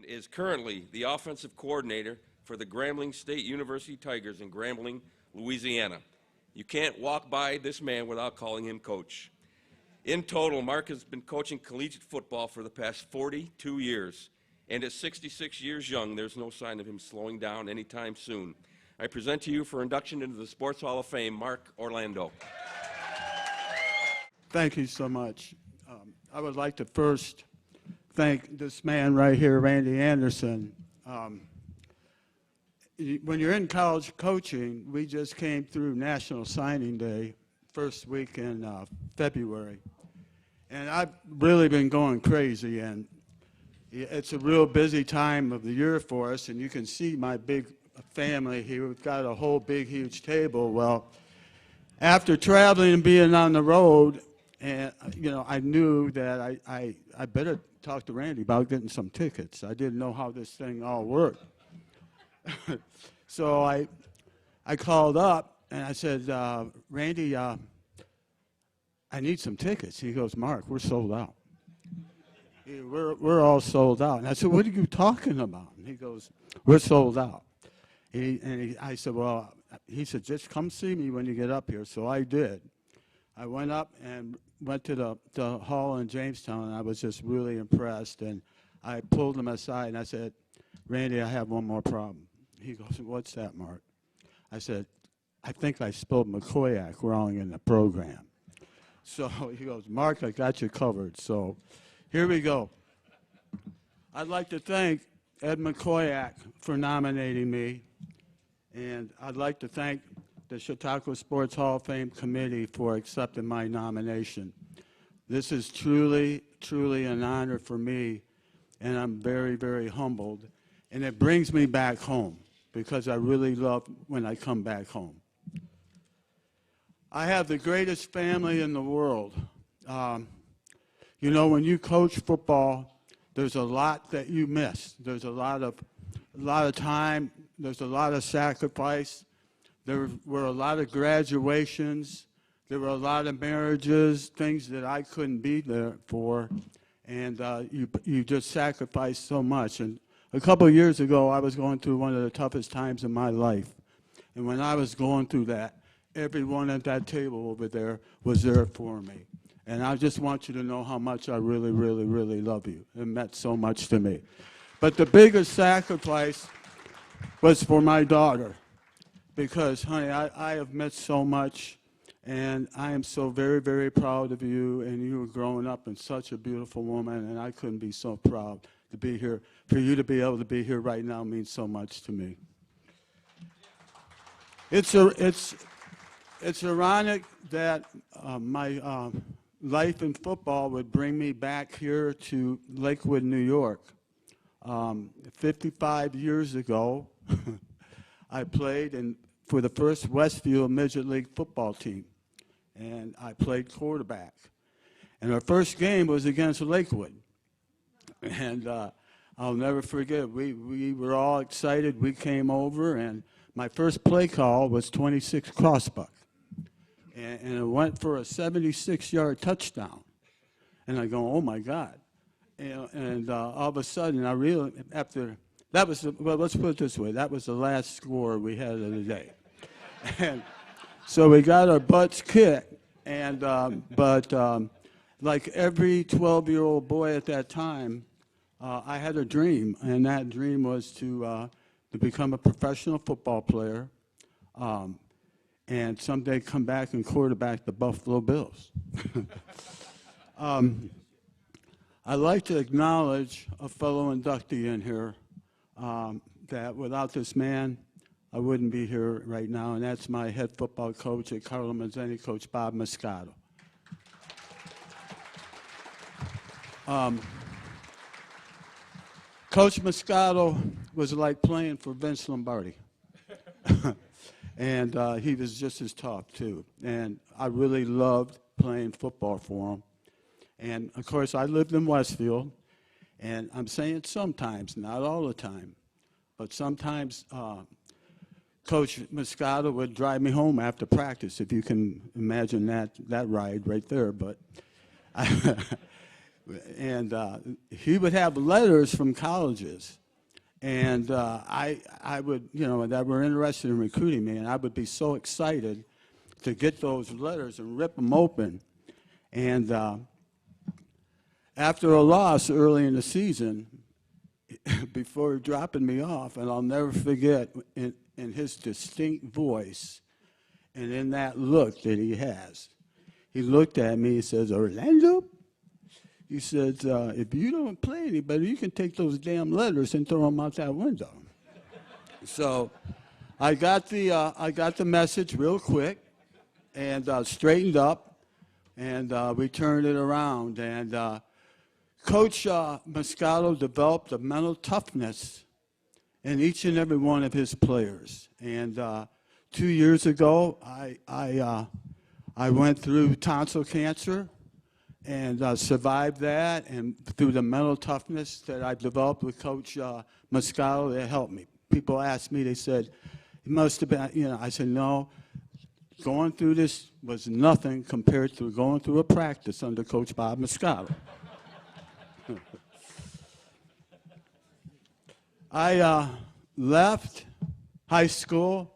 is currently the offensive coordinator for the Grambling State University Tigers in Grambling, Louisiana. You can't walk by this man without calling him coach. In total, Mark has been coaching collegiate football for the past 42 years, and at 66 years young, there's no sign of him slowing down anytime soon. I present to you for induction into the Sports Hall of Fame, Mark Orlando. Thank you so much. I would like to first thank this man right here, Randy Anderson. When you're in college coaching, we just came through National Signing Day, first week in February. And I've really been going crazy, and it's a real busy time of the year for us, and you can see my big family here. We've got a whole big, huge table. Well, after traveling and being on the road, and I knew that I better talk to Randy about getting some tickets. I didn't know how this thing all worked. So I called up and I said, Randy, I need some tickets. He goes, Mark, we're sold out. We're all sold out. And I said, what are you talking about? And he goes, we're sold out. I said, well, he said, just come see me when you get up here. So I did. I went up and went to the hall in Jamestown, and I was just really impressed. And I pulled him aside, and I said, Randy, I have one more problem. He goes, what's that, Mark? I said, I think I spelled McCoyac wrong in the program. So he goes, Mark, I got you covered. So here we go. I'd like to thank Ed McCoyac for nominating me, and I'd like to thank the Chautauqua Sports Hall of Fame Committee for accepting my nomination. This is truly, truly an honor for me, and I'm very, very humbled. And it brings me back home because I really love when I come back home. I have the greatest family in the world. When you coach football, there's a lot that you miss. There's a lot of time. There's a lot of sacrifice. There were a lot of graduations. There were a lot of marriages, things that I couldn't be there for, and you just sacrificed so much. And a couple of years ago, I was going through one of the toughest times in my life, and when I was going through that, everyone at that table over there was there for me. And I just want you to know how much I really, really, really love you. It meant so much to me. But the biggest sacrifice was for my daughter. Because, honey, I have missed so much, and I am so very, very proud of you, and you were growing up in such a beautiful woman, and I couldn't be so proud to be here. For you to be able to be here right now means so much to me. It's ironic that my life in football would bring me back here to Lakewood, New York. 55 years ago, I played for the first Westfield Midget League football team, and I played quarterback. And our first game was against Lakewood, and I'll never forget, we were all excited. We came over, and my first play call was 26 crossbuck, and it went for a 76-yard touchdown. And I go, oh, my God. And all of a sudden, I realized after that was, well, let's put it this way, that was the last score we had of the day. And so we got our butts kicked, and but like every 12-year-old boy at that time, I had a dream, and that dream was to become a professional football player and someday come back and quarterback the Buffalo Bills. I'd like to acknowledge a fellow inductee in here that without this man, I wouldn't be here right now, and that's my head football coach at Carlo Mazzeni, Coach Bob Moscato. Coach Moscato was like playing for Vince Lombardi. And he was just as tough, too. And I really loved playing football for him. And, of course, I lived in Westfield. And I'm saying sometimes, not all the time, but sometimes Coach Moscato would drive me home after practice, if you can imagine that ride right there. But And he would have letters from colleges. And I would, that were interested in recruiting me, and I would be so excited to get those letters and rip them open. And after a loss early in the season, before dropping me off, and I'll never forget, in his distinct voice and in that look that he has, he looked at me and says, "Orlando," he says, "if you don't play anybody, you can take those damn letters and throw them out that window." So I got the message real quick and straightened up, and we turned it around. And Coach Moscato developed a mental toughness in each and every one of his players. And 2 years ago, I went through tonsil cancer and survived that. And through the mental toughness that I developed with Coach Moscato, that helped me. People asked me, they said, "It must have been," I said, "No, going through this was nothing compared to going through a practice under Coach Bob Moscato." I left high school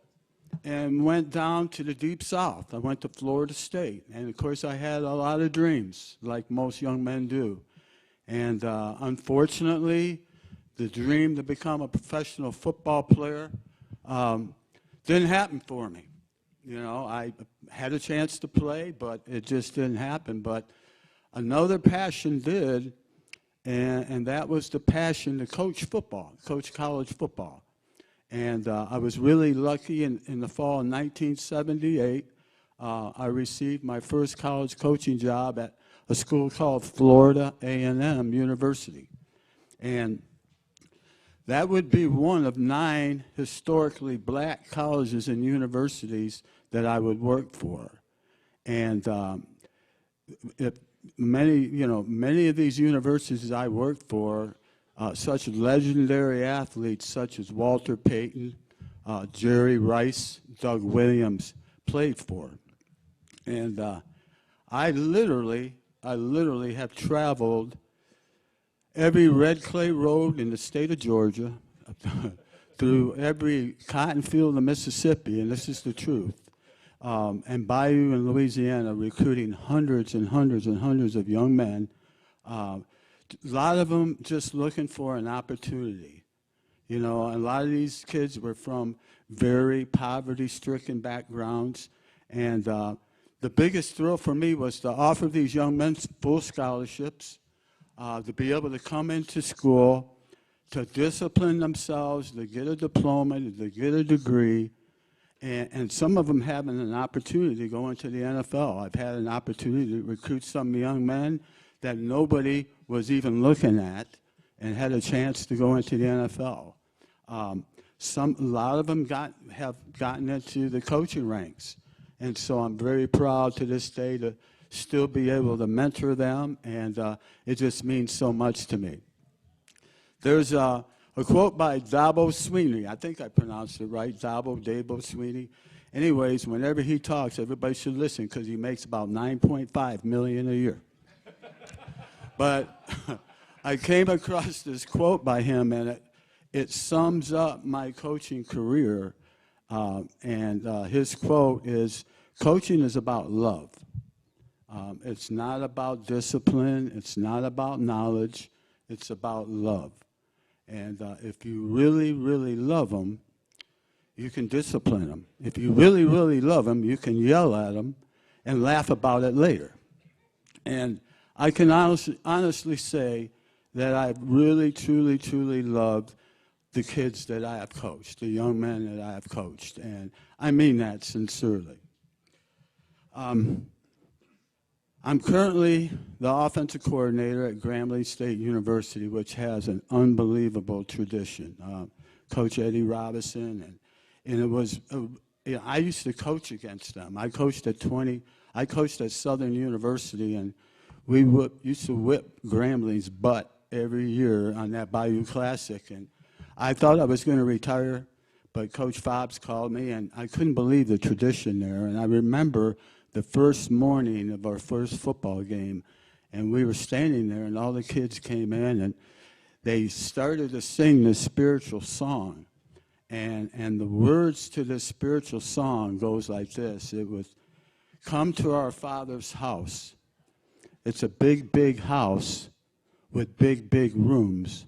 and went down to the Deep South. I went to Florida State. And, of course, I had a lot of dreams, like most young men do. And unfortunately, the dream to become a professional football player didn't happen for me. I had a chance to play, but it just didn't happen. But another passion did, and that was the passion to coach football, coach college football. And I was really lucky in the fall of 1978. I received my first college coaching job at a school called Florida A&M University. And that would be one of 9 historically black colleges and universities that I would work for. And many of these universities I worked for, such legendary athletes such as Walter Payton, Jerry Rice, Doug Williams played for. And I literally have traveled every red clay road in the state of Georgia, through every cotton field in Mississippi, and this is the truth, and bayou in Louisiana, recruiting hundreds and hundreds and hundreds of young men, a lot of them just looking for an opportunity. A lot of these kids were from very poverty-stricken backgrounds, and the biggest thrill for me was to offer these young men full scholarships, to be able to come into school, to discipline themselves, to get a diploma, to get a degree, and some of them having an opportunity to go into the NFL. I've had an opportunity to recruit some young men that nobody was even looking at and had a chance to go into the NFL. A lot of them have gotten into the coaching ranks, and so I'm very proud to this day to still be able to mentor them, and it just means so much to me. There's a quote by Dabo Sweeney. I think I pronounced it right, Dabo Sweeney. Anyways, whenever he talks, everybody should listen because he makes about $9.5 million a year. But I came across this quote by him, and it sums up my coaching career. His quote is, "Coaching is about love. It's not about discipline. It's not about knowledge. It's about love. And if you really, really love them, you can discipline them. If you really, really love them, you can yell at them and laugh about it later." And I can honestly say that I've really, truly, truly loved the kids that I have coached, the young men that I have coached. And I mean that sincerely. I'm currently the offensive coordinator at Grambling State University, which has an unbelievable tradition. Coach Eddie Robinson, and it was, I used to coach against them. I coached at Southern University, and we used to whip Grambling's butt every year on that Bayou Classic. And I thought I was going to retire, but Coach Fobbs called me, and I couldn't believe the tradition there. And I remember the first morning of our first football game, And we were standing there, and all the kids came in, and they started to sing this spiritual song. And the words to this spiritual song goes like this. It was, "Come to our Father's house. It's a big, big house with big, big rooms,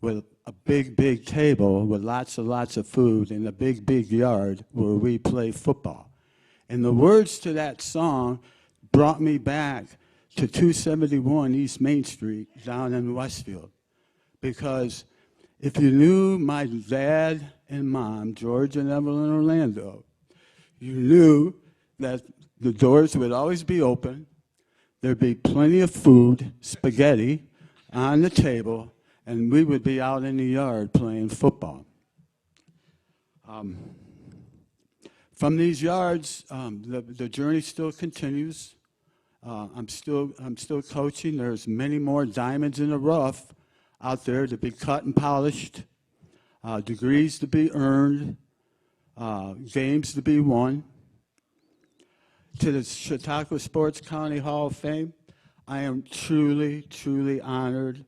with a big, big table with lots of food, and a big, big yard where we play football." And the words to that song brought me back to 271 East Main Street down in Westfield. Because if you knew my dad and mom, George and Evelyn Orlando, you knew that the doors would always be open, there'd be plenty of food, spaghetti, on the table, and we would be out in the yard playing football. From these yards, the journey still continues. I'm still coaching. There's many more diamonds in the rough out there to be cut and polished, degrees to be earned, games to be won. To the Chautauqua Sports County Hall of Fame, I am truly, truly honored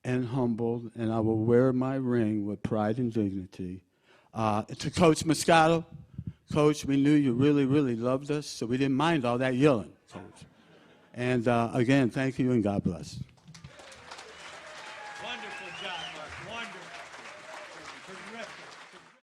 and humbled, and I will wear my ring with pride and dignity. To Coach Moscato, Coach, we knew you really, really loved us, so we didn't mind all that yelling, Coach. And again, thank you and God bless.